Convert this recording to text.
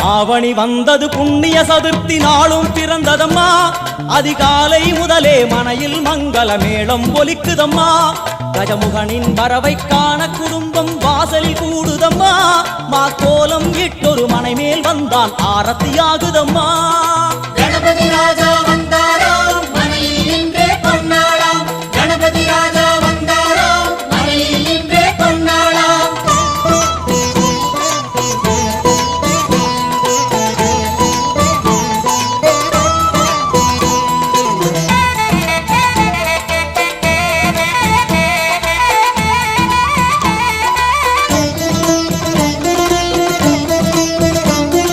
ஆவணி வந்தது புண்ணிய சதுர்த்தி நாளும் பிறந்ததம்மா அதிகாலை முதலே மனையில் மங்கள மேளம் ஒலிக்குதம்மா கஜமுகனின் வரவை காண குடும்பம் வாசலில் கூடுதம்மா மா கோலம் இட்டொரு மனை மேல் வந்தான் ஆரத்தியாகுதம்மா கணபதி ராஜா